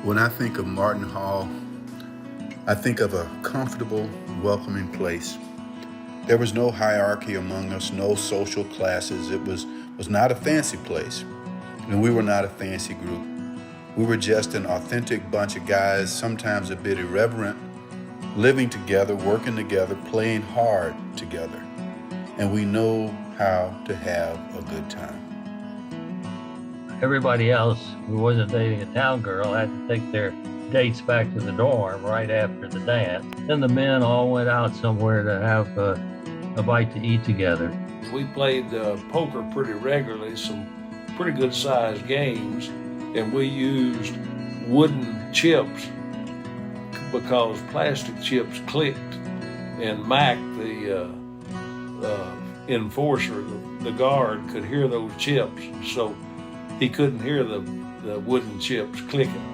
When I think of Martin Hall, I think of a comfortable, welcoming place. There was no hierarchy among us, no social classes. It was not a fancy place, and we were not a fancy group. We were just an authentic bunch of guys, sometimes a bit irreverent, living together, working together, playing hard together. And we know how to have a good time. Everybody else who wasn't dating a town girl had to take their dates back to the dorm right after the dance. Then the men all went out somewhere to have a bite to eat together. We played poker pretty regularly, some pretty good sized games, and we used wooden chips because plastic chips clicked, and Mac, the enforcer, the guard, could hear those chips, so he couldn't hear the wooden chips clicking.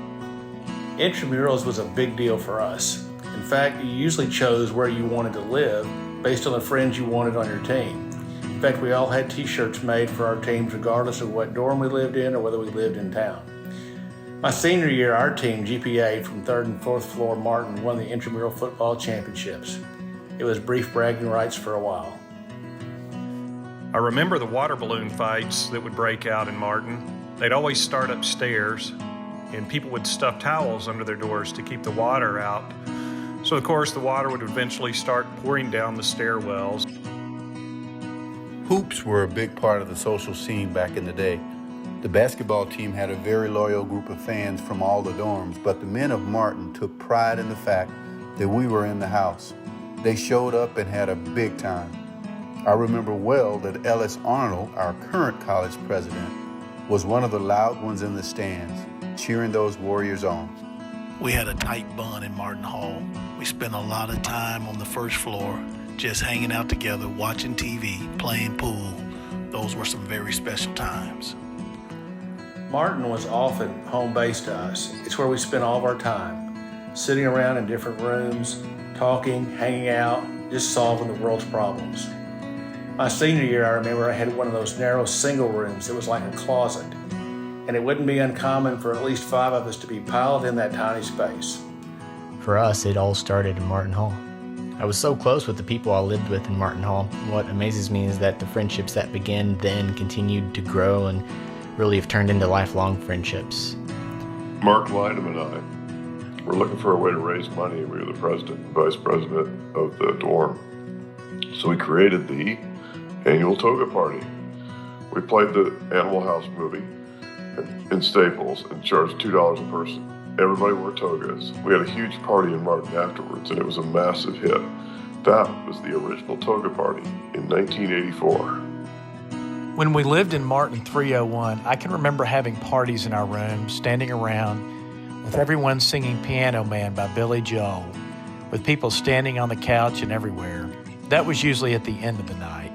Intramurals was a big deal for us. In fact, you usually chose where you wanted to live based on the friends you wanted on your team. In fact, we all had t-shirts made for our teams regardless of what dorm we lived in or whether we lived in town. My senior year, our team, GPA, from 3rd and 4th floor Martin, won the intramural football championships. It was brief bragging rights for a while. I remember the water balloon fights that would break out in Martin. They'd always start upstairs, and people would stuff towels under their doors to keep the water out. So, of course, the water would eventually start pouring down the stairwells. Hoops were a big part of the social scene back in the day. The basketball team had a very loyal group of fans from all the dorms, but the men of Martin took pride in the fact that we were in the house. They showed up and had a big time. I remember well that Ellis Arnold, our current college president, was one of the loud ones in the stands, cheering those Warriors on. We had a tight bond in Martin Hall. We spent a lot of time on the first floor, just hanging out together, watching TV, playing pool. Those were some very special times. Martin was often home base to us. It's where we spent all of our time, sitting around in different rooms, talking, hanging out, just solving the world's problems. My senior year, I remember I had one of those narrow single rooms that was like a closet, and it wouldn't be uncommon for at least 5 of us to be piled in that tiny space. For us, it all started in Martin Hall. I was so close with the people I lived with in Martin Hall. What amazes me is that the friendships that began then continued to grow and really have turned into lifelong friendships. Mark Lynham and I were looking for a way to raise money. We were the president and vice president of the dorm. So we created the annual toga party. We played the Animal House movie in Staples and charged $2 a person. Everybody wore togas. We had a huge party in Martin afterwards, and it was a massive hit. That was the original toga party in 1984. When we lived in Martin 301, I can remember having parties in our room, standing around, with everyone singing Piano Man by Billy Joel, with people standing on the couch and everywhere. That was usually at the end of the night.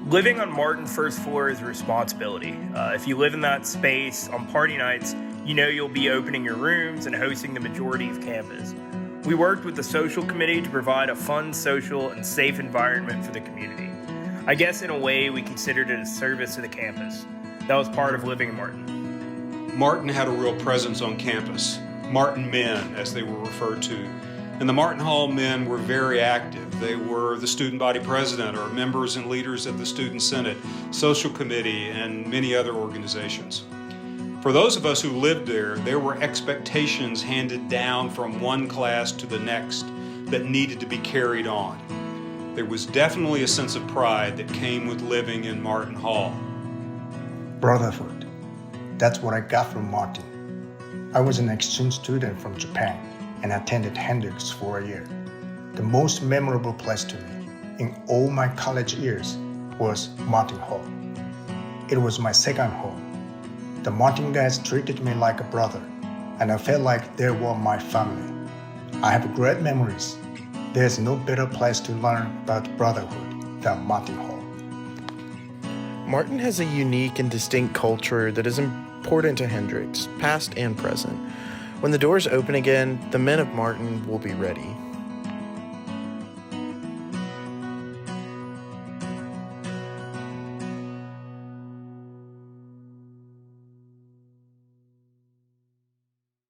Living on Martin first floor is a responsibility. If you live in that space on party nights, you know you'll be opening your rooms and hosting the majority of campus. We worked with the social committee to provide a fun, social, and safe environment for the community. I guess in a way we considered it a service to the campus. That was part of living in Martin. Martin had a real presence on campus. Martin men, as they were referred to. And the Martin Hall men were very active. They were the student body president or members and leaders of the student senate, social committee, and many other organizations. For those of us who lived there were expectations handed down from one class to the next that needed to be carried on. There was definitely a sense of pride that came with living in Martin Hall. Brotherhood. That's what I got from Martin. I was an exchange student from Japan and attended Hendrix for a year. The most memorable place to me in all my college years was Martin Hall. It was my second home. The Martin guys treated me like a brother, and I felt like they were my family. I have great memories. There's no better place to learn about brotherhood than Martin Hall. Martin has a unique and distinct culture that is important to Hendrix, past and present. When the doors open again, the men of Martin will be ready.